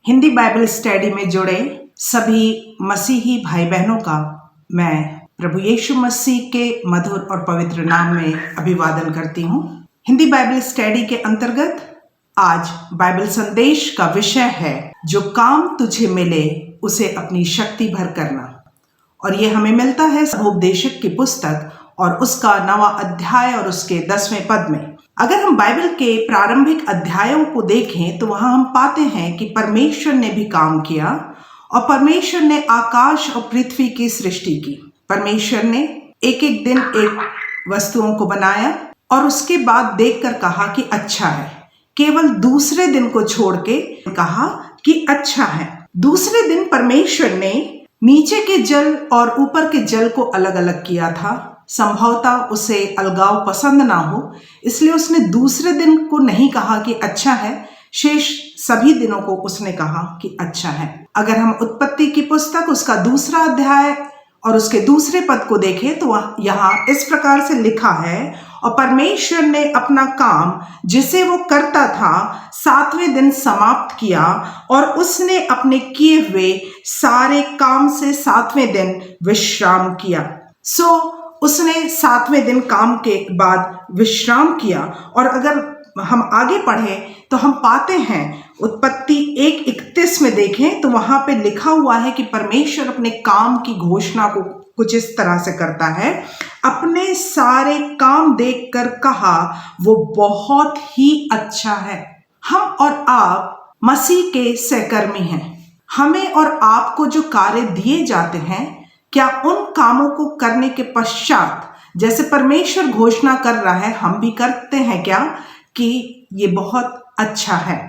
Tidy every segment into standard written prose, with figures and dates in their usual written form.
Hindi Bible study में जुड़े सभी मसीही भाई बहनों का मैं प्रभु यीशु मसीह के मधुर और पवित्र नाम में अभिवादन करती हूँ। हिंदी बाइबल स्टडी के अंतर्गत आज बाइबल संदेश का विषय है, जो काम तुझे मिले उसे अपनी शक्ति भर करना। और ये हमें मिलता है उपदेशक की पुस्तक और उसका 9वां अध्याय और उसके 10वें पद में। अगर हम बाइबल के प्रारंभिक अध्यायों को देखें तो वहां हम पाते हैं कि परमेश्वर ने भी काम किया और परमेश्वर ने आकाश और पृथ्वी की सृष्टि की। परमेश्वर ने एक एक दिन एक वस्तुओं को बनाया और उसके बाद देखकर कहा कि अच्छा है। केवल दूसरे दिन को छोड़ के कहा कि अच्छा है। दूसरे दिन परमेश्वर ने नीचे के जल और ऊपर के जल को अलग अलग किया था। संभवतः उसे अलगाव पसंद ना हो, इसलिए उसने दूसरे दिन को नहीं कहा कि अच्छा है, शेष सभी दिनों को उसने कहा कि अच्छा है। अगर हम उत्पत्ति की पुस्तक उसका 2 अध्याय और उसके 2 पद को देखें तो यहाँ इस प्रकार से लिखा है, और परमेश्वर ने अपना काम जिसे वो करता था 7वें दिन समाप्त किया, और उसने अपने किए हुए सारे काम से 7वें दिन विश्राम किया। उसने 7वें दिन काम के बाद विश्राम किया। और अगर हम आगे पढ़ें तो हम पाते हैं उत्पत्ति 1:31 में देखें तो वहां पे लिखा हुआ है कि परमेश्वर अपने काम की घोषणा को कुछ इस तरह से करता है, अपने सारे काम देखकर कहा वो बहुत ही अच्छा है। हम और आप मसीह के सहकर्मी हैं। हमें और आपको जो कार्य दिए जाते हैं, क्या उन कामों को करने के पश्चात जैसे परमेश्वर घोषणा कर रहा है, हम भी करते हैं क्या कि ये बहुत अच्छा है?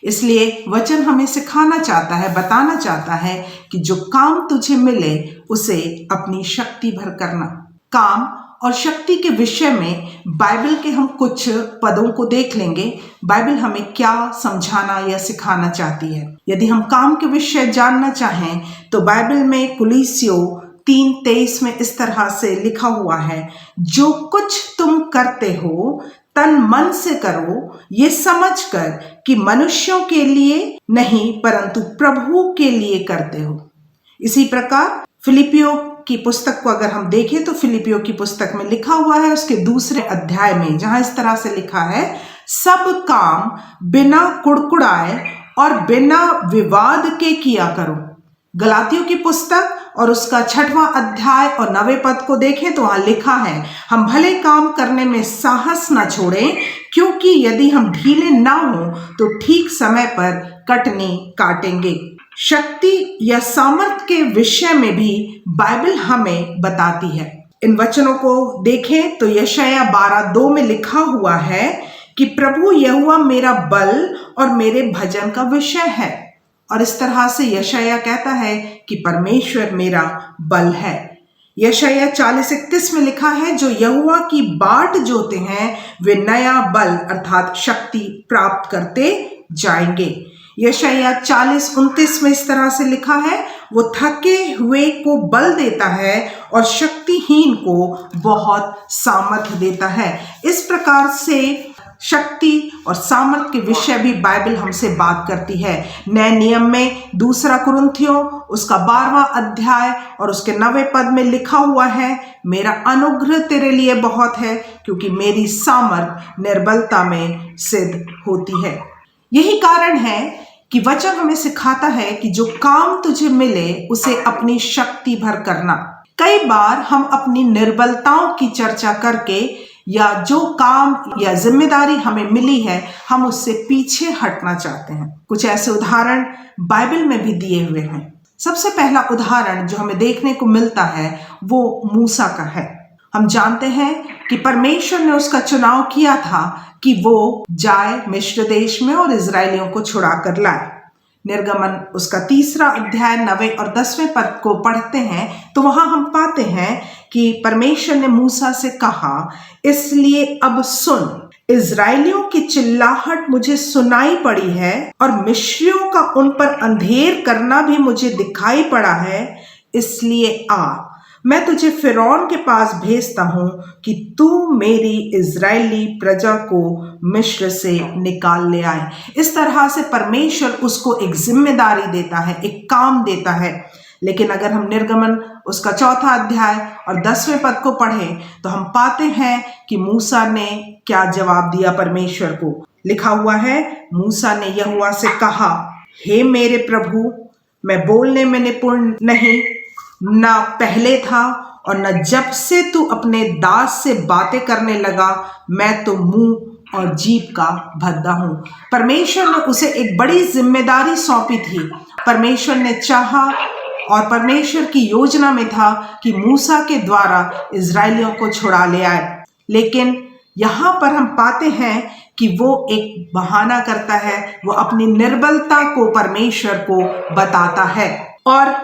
इसलिए वचन हमें सिखाना चाहता है, बताना चाहता है कि जो काम तुझे मिले उसे अपनी शक्ति भर करना। काम और शक्ति के विषय में बाइबल के हम कुछ पदों को देख लेंगे। बाइबल हमें क्या समझाना या सिखाना चाहती है। यदि हम काम के विषय जानना चाहें तो बाइबल में कुलीसियों 3:23 में इस तरह से लिखा हुआ है, जो कुछ तुम करते हो तन मन से करो, ये समझकर कि मनुष्यों के लिए नहीं परंतु प्रभु के लिए करते हो। इसी प्रकार फिलिपियों की पुस्तक को अगर हम देखें तो फिलिपियों की पुस्तक में लिखा हुआ है उसके 2 अध्याय में, जहां इस तरह से लिखा है, सब काम बिना कुड़कुड़ाए और बिना विवाद के किया करो। गलातियों की पुस्तक और उसका 6वां अध्याय और 9वें पद को देखें तो वहां लिखा है, हम भले काम करने में साहस न छोड़ें, क्योंकि यदि हम ढीले ना हो तो ठीक समय पर कटनी काटेंगे। शक्ति या सामर्थ के विषय में भी बाइबल हमें बताती है। इन वचनों को देखें तो यशायाह 12:2 में लिखा हुआ है कि प्रभु यहोवा मेरा बल और मेरे भजन का विषय है। और इस तरह से यशायाह कहता है कि परमेश्वर मेरा बल है। यशायाह 40:31 में लिखा है, जो यहोवा की बाट जोते हैं वे नया बल अर्थात शक्ति प्राप्त करते जाएंगे। यशायाह 40:29 में इस तरह से लिखा है, वो थके हुए को बल देता है और शक्तिहीन को बहुत सामर्थ देता है। इस प्रकार से शक्ति और सामर्थ के विषय भी बाइबल हमसे बात करती है। नए नियम में 2 कुरिन्थियों उसका 12वां अध्याय और उसके 9वें पद में लिखा हुआ है, मेरा अनुग्रह तेरे लिए बहुत है, क्योंकि मेरी सामर्थ निर्बलता में सिद्ध होती है। यही कारण है कि वचन हमें सिखाता है कि जो काम तुझे मिले उसे अपनी शक्ति भर करना। कई बार हम अपनी निर्बलताओं की चर्चा करके या जो काम या जिम्मेदारी हमें मिली है, हम उससे पीछे हटना चाहते हैं। कुछ ऐसे उदाहरण बाइबल में भी दिए हुए हैं। सबसे पहला उदाहरण जो हमें देखने को मिलता है वो मूसा का है। हम जानते हैं कि परमेश्वर ने उसका चुनाव किया था कि वो जाए मिस्र देश में और इजरायलियों को छुड़ा कर लाए। निर्गमन उसका 3 अध्याय 9वें और 10वें पद को पढ़ते हैं तो वहां हम पाते हैं कि परमेश्वर ने मूसा से कहा, इसलिए अब सुन, इजरायलियों की चिल्लाहट मुझे सुनाई पड़ी है और मिस्रियों का उन पर अंधेर करना भी मुझे दिखाई पड़ा है, इसलिए आ, मैं तुझे फिरौन के पास भेजता हूं कि तू मेरी इजरायली प्रजा को मिस्र से निकाल ले आए। इस तरह से परमेश्वर उसको एक जिम्मेदारी देता है, एक काम देता है। लेकिन अगर हम निर्गमन उसका 4 अध्याय और 10वें पद को पढ़ें तो हम पाते हैं कि मूसा ने क्या जवाब दिया परमेश्वर को। लिखा हुआ है, मूसा ने यहोवा से कहा, हे मेरे प्रभु, मैं बोलने में निपुण नहीं, न पहले था और न जब से तू अपने दास से बातें करने लगा। मैं तो मुंह और जीभ का भद्दा हूं। परमेश्वर ने उसे एक बड़ी जिम्मेदारी सौंपी थी। परमेश्वर ने चाहा और परमेश्वर की योजना में था कि मूसा के द्वारा इजरायलियों को छुड़ा ले आए। लेकिन यहाँ पर हम पाते हैं कि वो एक बहाना करता है, वो अपनी निर्बलता को परमेश्वर को बताता है। और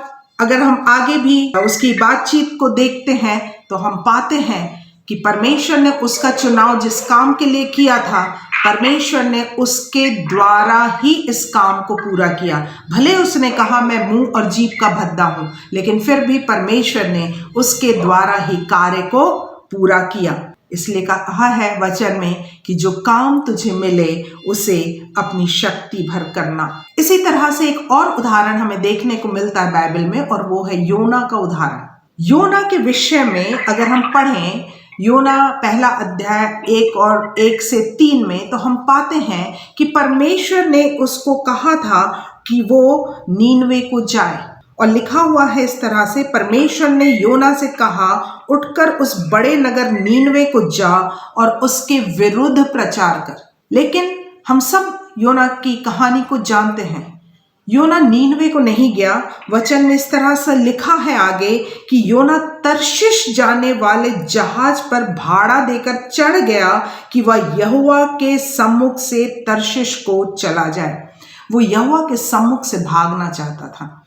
अगर हम आगे भी उसकी बातचीत को देखते हैं तो हम पाते हैं कि परमेश्वर ने उसका चुनाव जिस काम के लिए किया था, परमेश्वर ने उसके द्वारा ही इस काम को पूरा किया। भले उसने कहा मैं मुंह और जीभ का भद्दा हूं, लेकिन फिर भी परमेश्वर ने उसके द्वारा ही कार्य को पूरा किया। इसलिए कहा है वचन में कि जो काम तुझे मिले उसे अपनी शक्ति भर करना। इसी तरह से एक और उदाहरण हमें देखने को मिलता है बाइबल में, और वो है योना का उदाहरण। योना के विषय में अगर हम पढ़ें योना 1 अध्याय 1 से 3 में, तो हम पाते हैं कि परमेश्वर ने उसको कहा था कि वो नीनवे को जाए। और लिखा हुआ है इस तरह से, परमेश्वर ने योना से कहा, उठकर उस बड़े नगर नीनवे को जा और उसके विरुद्ध प्रचार कर। लेकिन हम सब योना की कहानी को जानते हैं। योना नीनवे को नहीं गया। वचन में इस तरह से लिखा है आगे कि योना तर्शिश जाने वाले जहाज पर भाड़ा देकर चढ़ गया कि वह यहोवा के सम्मुख से तर्शिश को चला जाए। वो यहोवा के सम्मुख से भागना चाहता था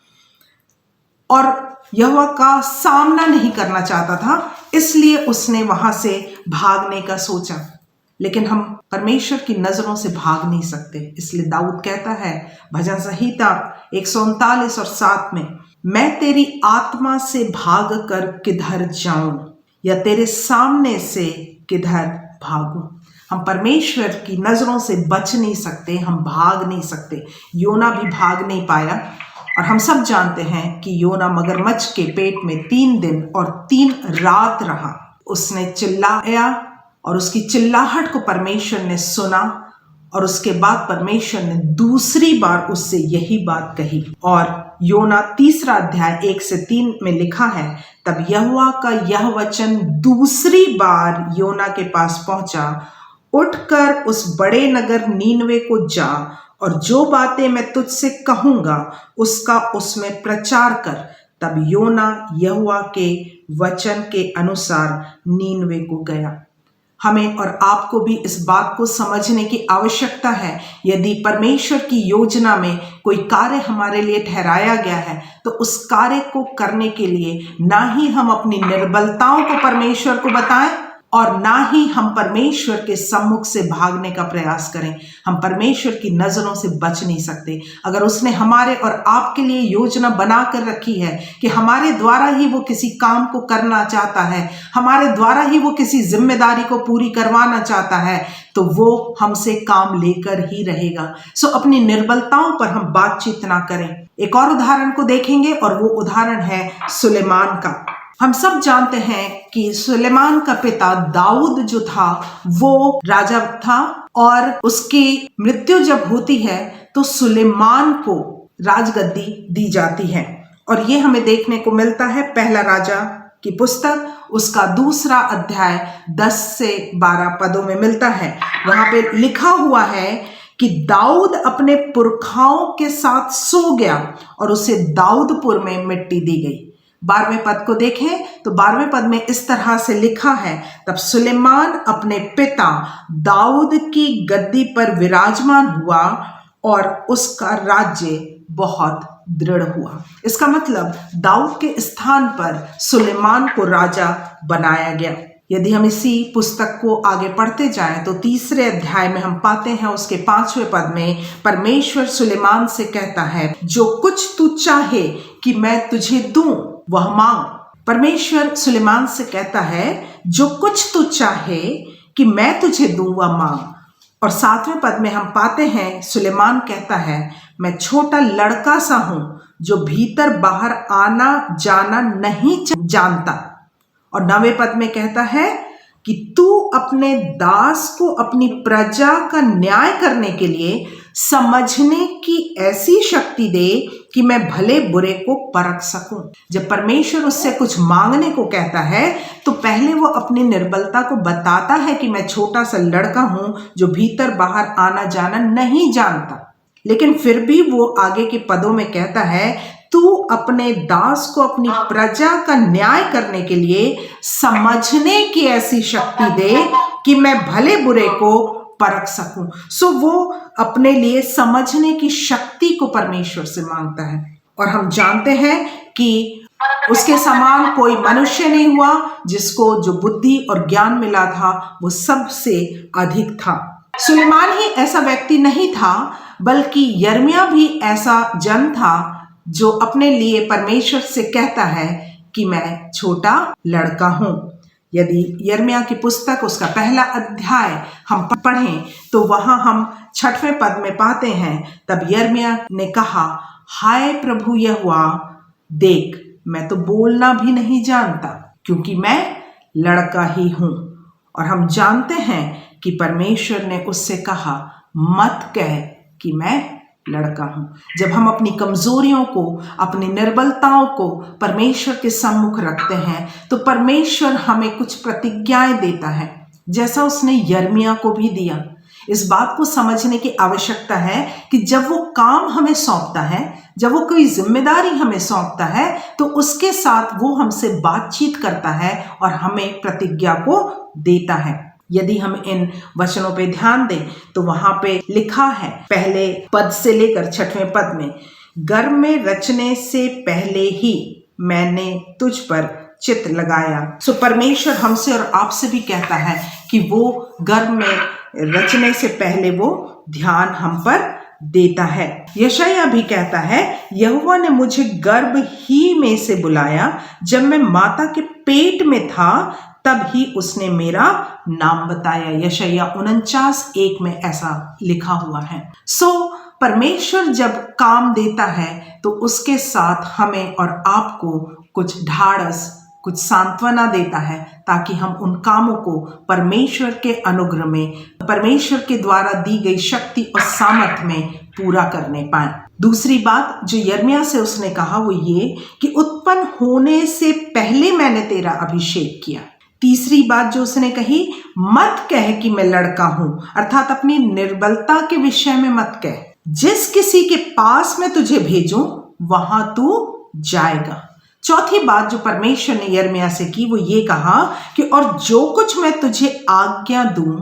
और यहोवा का सामना नहीं करना चाहता था, इसलिए उसने वहां से भागने का सोचा। लेकिन हम परमेश्वर की नजरों से भाग नहीं सकते। इसलिए दाऊद कहता है भजन संहिता 139 और 7 में, मैं तेरी आत्मा से भाग कर किधर जाऊं, या तेरे सामने से किधर भागूं। हम परमेश्वर की नजरों से बच नहीं सकते, हम भाग नहीं सकते। योना भी भाग नहीं पाया। और हम सब जानते हैं कि योना मगरमच्छ के पेट में 3 दिन और 3 रात रहा। उसने चिल्लाया और उसकी चिल्लाहट को परमेश्वर ने सुना, और उसके बाद परमेश्वर ने दूसरी बार उससे यही बात कही। और योना 3 अध्याय 1 से 3 में लिखा है, तब यहोवा का यह वचन दूसरी बार योना के पास पहुंचा, उठकर उस बड़े नगर नीनवे को जा और जो बातें मैं तुझसे कहूंगा उसका उसमें प्रचार कर। तब योना यहोवा के वचन के अनुसार नीनवे को गया। हमें और आपको भी इस बात को समझने की आवश्यकता है, यदि परमेश्वर की योजना में कोई कार्य हमारे लिए ठहराया गया है तो उस कार्य को करने के लिए ना ही हम अपनी निर्बलताओं को परमेश्वर को बताएं और ना ही हम परमेश्वर के सम्मुख से भागने का प्रयास करें। हम परमेश्वर की नजरों से बच नहीं सकते। अगर उसने हमारे और आपके लिए योजना बना कर रखी है कि हमारे द्वारा ही वो किसी काम को करना चाहता है, हमारे द्वारा ही वो किसी जिम्मेदारी को पूरी करवाना चाहता है, तो वो हमसे काम लेकर ही रहेगा। सो अपनी निर्बलताओं पर हम बातचीत ना करें। एक और उदाहरण को देखेंगे और वो उदाहरण है सुलेमान का। हम सब जानते हैं कि सुलेमान का पिता दाऊद जो था वो राजा था, और उसकी मृत्यु जब होती है तो सुलेमान को राजगद्दी दी जाती है। और ये हमें देखने को मिलता है 1 राजा की पुस्तक उसका 2 अध्याय 10 से 12 पदों में मिलता है। वहां पे लिखा हुआ है कि दाऊद अपने पुरखाओं के साथ सो गया और उसे दाऊदपुर में मिट्टी दी गई। 12वें पद को देखें तो 12वें पद में इस तरह से लिखा है, तब सुलेमान अपने पिता दाऊद की गद्दी पर विराजमान हुआ और उसका राज्य बहुत दृढ़ हुआ। इसका मतलब दाऊद के स्थान पर सुलेमान को राजा बनाया गया। यदि हम इसी पुस्तक को आगे पढ़ते जाएं तो 3 अध्याय में हम पाते हैं उसके 5वें पद में परमेश्वर सुलेमान से कहता है, जो कुछ तू चाहे कि मैं तुझे दूं वह मांग। परमेश्वर सुलेमान से कहता है, जो कुछ तू चाहे कि मैं तुझे दूंगा मांग। और 7वें पद में हम पाते हैं सुलेमान कहता है, मैं छोटा लड़का सा हूं जो भीतर बाहर आना जाना नहीं जानता। और 9वें पद में कहता है कि तू अपने दास को अपनी प्रजा का न्याय करने के लिए समझने की ऐसी शक्ति दे कि मैं भले बुरे को परख सकूं। जब परमेश्वर उससे कुछ मांगने को कहता है तो पहले वो अपनी निर्बलता को बताता है कि मैं छोटा सा लड़का हूं जो भीतर बाहर आना जाना नहीं जानता। लेकिन फिर भी वो आगे के पदों में कहता है, तू अपने दास को अपनी प्रजा का न्याय करने के लिए समझने की ऐसी शक्ति दे कि मैं भले बुरे को परख सकूं। सो वो अपने लिए समझने की शक्ति को परमेश्वर से मांगता है। और हम जानते हैं कि उसके समान कोई मनुष्य नहीं हुआ जिसको जो बुद्धि और ज्ञान मिला था वो सबसे अधिक था। सुलेमान ही ऐसा व्यक्ति नहीं था, बल्कि यिर्मयाह भी ऐसा जन था जो अपने लिए परमेश्वर से कहता है कि मैं छोटा लड़का हूं। यदि यिर्मयाह की पुस्तक उसका पहला अध्याय हम पढ़ें तो वहां हम 6वें पद में पाते हैं, तब यिर्मयाह ने कहा, हाय प्रभु यहोवा, देख मैं तो बोलना भी नहीं जानता क्योंकि मैं लड़का ही हूं। और हम जानते हैं कि परमेश्वर ने उससे कहा, मत कह कि मैं लड़का हूं। जब हम अपनी कमजोरियों को, अपनी निर्बलताओं को परमेश्वर के सम्मुख रखते हैं तो परमेश्वर हमें कुछ प्रतिज्ञाएं देता है, जैसा उसने यिर्मयाह को भी दिया। इस बात को समझने की आवश्यकता है कि जब वो काम हमें सौंपता है, जब वो कोई जिम्मेदारी हमें सौंपता है तो उसके साथ वो हमसे बातचीत करता है और हमें प्रतिज्ञा को देता है। यदि हम इन वचनों पे ध्यान दें तो वहां पे लिखा है पहले पद से लेकर 6वें पद में, गर्भ में रचने से पहले ही मैंने तुझ पर चित्त लगाया। सो परमेश्वर हमसे और आपसे भी कहता है कि वो गर्भ में रचने से पहले वो ध्यान हम पर देता है। यशायाह भी कहता है, यहोवा ने मुझे गर्भ ही में से बुलाया, जब मैं माता के पेट में था तब ही उसने मेरा नाम बताया। यशायाह 49:1 में ऐसा लिखा हुआ है। सो परमेश्वर जब काम देता है तो उसके साथ हमें और आपको कुछ ढाढ़स, कुछ सांत्वना देता है ताकि हम उन कामों को परमेश्वर के अनुग्रह में, परमेश्वर के द्वारा दी गई शक्ति और सामर्थ में पूरा करने पाए। दूसरी बात जो यिर्मयाह से उसने कहा वो ये कि उत्पन्न होने से पहले मैंने तेरा अभिषेक किया। तीसरी बात जो उसने कही, मत कह कि मैं लड़का हूं, अर्थात अपनी निर्बलता के विषय में मत कह। जिस किसी के पास मैं तुझे भेजूं वहां तू जाएगा। चौथी बात जो परमेश्वर ने यिर्मयाह से की वो ये कहा कि और जो कुछ मैं तुझे आज्ञा दूं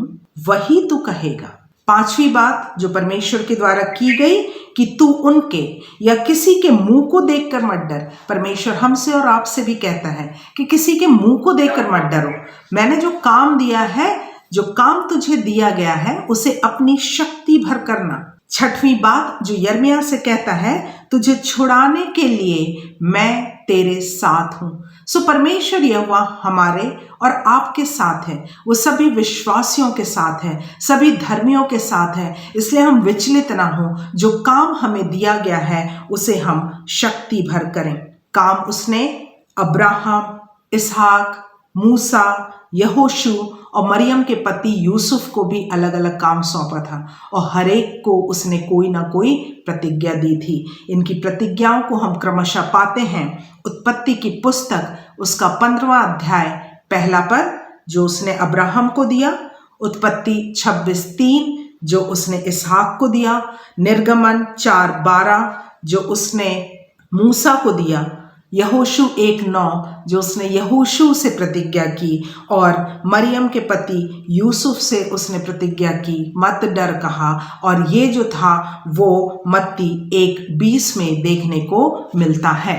वही तू कहेगा। पांचवी बात जो परमेश्वर के द्वारा की गई कि तू उनके या किसी के मुंह को देखकर मत डर। परमेश्वर हमसे और आपसे भी कहता है कि किसी के मुंह को देखकर मत डरो। मैंने जो काम दिया है, जो काम तुझे दिया गया है, उसे अपनी शक्ति भर करना। छठवीं बात जो यिर्मयाह से कहता है, तुझे छुड़ाने के लिए मैं तेरे साथ हूं। सो परमेश्वर यहोवा हमारे और आपके साथ है, वो सभी विश्वासियों के साथ है, सभी धर्मियों के साथ है। इसलिए हम विचलित ना हो, जो काम हमें दिया गया है उसे हम शक्ति भर करें। काम उसने अब्राहम, इसहाक, मूसा, यहोशू और मरियम के पति यूसुफ को भी अलग अलग काम सौंपा था और हर एक को उसने कोई ना कोई प्रतिज्ञा दी थी। इनकी प्रतिज्ञाओं को हम क्रमशः पाते हैं उत्पत्ति की पुस्तक उसका 15वां अध्याय पहला पद जो उसने अब्राहम को दिया, उत्पत्ति 26:3 जो उसने इसहाक को दिया, निर्गमन 4:12 जो उसने मूसा को दिया, यहोशू 1:9 जो उसने यहोशू से प्रतिज्ञा की और मरियम के पति यूसुफ से उसने प्रतिज्ञा की, मत डर कहा। और ये जो था वो मत्ती 1:20 में देखने को मिलता है।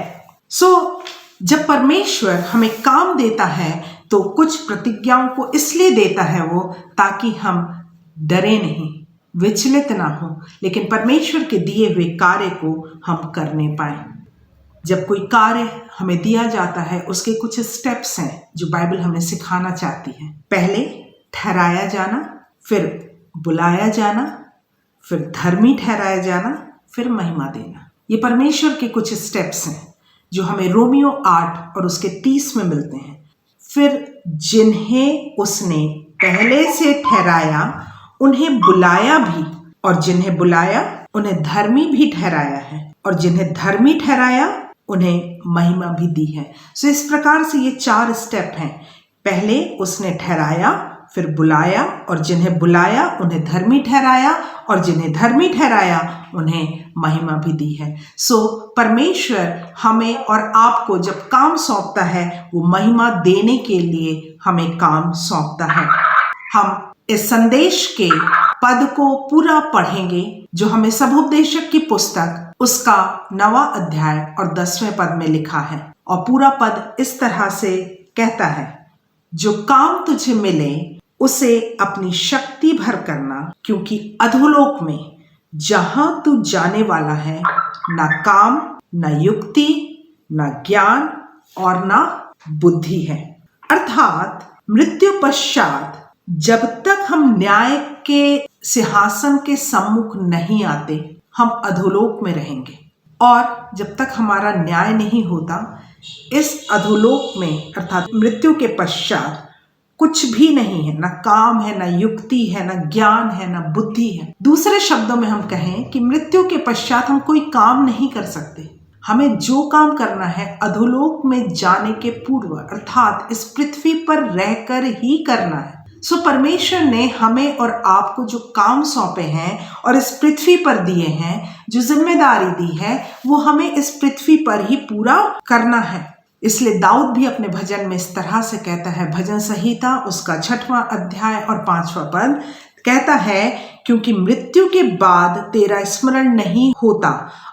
जब परमेश्वर हमें काम देता है तो कुछ प्रतिज्ञाओं को इसलिए देता है वो ताकि हम डरे नहीं, विचलित ना हो, लेकिन परमेश्वर के दिए हुए कार्य को हम करने पाए। जब कोई कार्य हमें दिया जाता है उसके कुछ स्टेप्स हैं जो बाइबल हमें सिखाना चाहती है। पहले ठहराया जाना, फिर बुलाया जाना, फिर धर्मी ठहराया जाना, फिर महिमा देना। ये परमेश्वर के कुछ स्टेप्स हैं जो हमें रोमियो 8 और उसके 30 में मिलते हैं। फिर जिन्हें उसने पहले से ठहराया उन्हें बुलाया भी, और जिन्हें बुलाया उन्हें धर्मी भी ठहराया है, और जिन्हें धर्मी ठहराया उन्हें महिमा भी दी है। सो इस प्रकार से ये 4 स्टेप हैं। पहले उसने ठहराया, फिर बुलाया, और जिन्हें बुलाया उन्हें धर्मी ठहराया, और जिन्हें धर्मी ठहराया उन्हें महिमा भी दी है। सो परमेश्वर हमें और आपको जब काम सौंपता है वो महिमा देने के लिए हमें काम सौंपता है। हम इस संदेश के पद को पूरा पढ़ेंगे जो हमें सभोपदेशक की पुस्तक उसका 9वां अध्याय और 10वें पद में लिखा है। और पूरा पद इस तरह से कहता है, जो काम तुझे मिले उसे अपनी शक्ति भर करना, क्योंकि अधोलोक में जहां तू जाने वाला है न काम, न युक्ति, न ज्ञान और न बुद्धि है। अर्थात मृत्यु पश्चात जब तक हम न्याय के सिंहासन के सम्मुख नहीं आते हम अधोलोक में रहेंगे, और जब तक हमारा न्याय नहीं होता इस अधोलोक में अर्थात मृत्यु के पश्चात कुछ भी नहीं है, न काम है, न युक्ति है, न ज्ञान है, न बुद्धि है। दूसरे शब्दों में हम कहें कि मृत्यु के पश्चात हम कोई काम नहीं कर सकते। हमें जो काम करना है अधोलोक में जाने के पूर्व अर्थात इस पृथ्वी पर रहकर ही करना है। सो परमेश्वर ने हमें और आपको जो काम सौंपे हैं और इस पृथ्वी पर दिए हैं, जो जिम्मेदारी दी है, वो हमें इस पृथ्वी पर ही पूरा करना है। इसलिए दाऊद भी अपने भजन में इस तरह से कहता है, भजन संहिता उसका 6वां अध्याय और 5वां पद कहता है, क्योंकि मृत्यु के बाद तेरा स्मरण नहीं होता,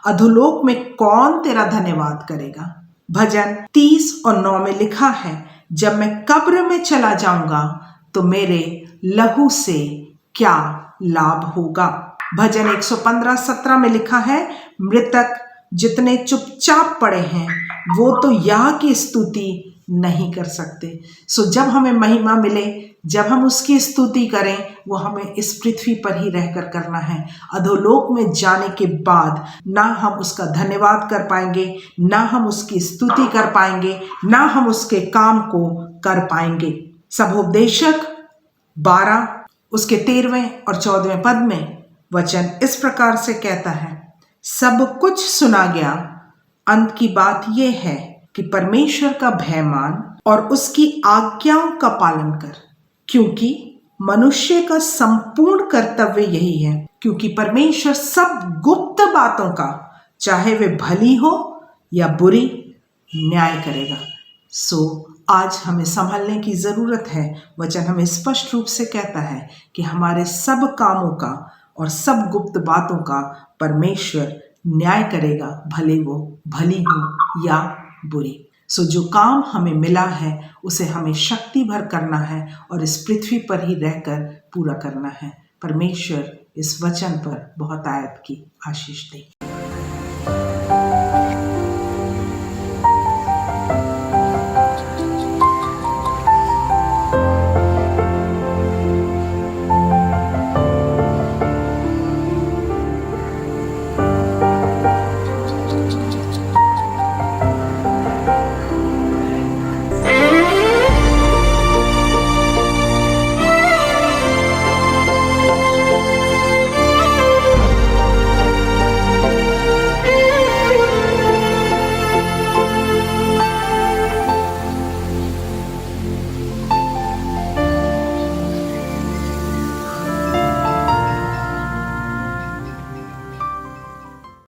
अधोलोक में कौन तेरा धन्यवाद करेगा। भजन 30 और 9 में लिखा है, जब मैं कब्र में चला जाऊंगा तो मेरे लहू से क्या लाभ होगा। भजन 115:17 में लिखा है, मृतक जितने चुपचाप पड़े हैं वो तो यह की स्तुति नहीं कर सकते। सो जब हमें महिमा मिले, जब हम उसकी स्तुति करें, वो हमें इस पृथ्वी पर ही रहकर करना है। अधोलोक में जाने के बाद ना हम उसका धन्यवाद कर पाएंगे, ना हम उसकी स्तुति कर पाएंगे, ना हम उसके काम को कर पाएंगे। सभोपदेशक 12 उसके 13वें और 14वें पद में वचन इस प्रकार से कहता है, सब कुछ सुना गया, अंत की बात यह है कि परमेश्वर का भय मान और उसकी आज्ञाओं का पालन कर, क्योंकि मनुष्य का संपूर्ण कर्तव्य यही है। क्योंकि परमेश्वर सब गुप्त बातों का, चाहे वे भली हो या बुरी, न्याय करेगा। सो आज हमें संभलने की जरूरत है। वचन हमें स्पष्ट रूप से कहता है कि हमारे सब कामों का और सब गुप्त बातों का परमेश्वर न्याय करेगा, भले वो भली हो या बुरी। सो जो काम हमें मिला है उसे हमें शक्ति भर करना है और इस पृथ्वी पर ही रहकर पूरा करना है। परमेश्वर इस वचन पर बहुत आयत की आशीष दे।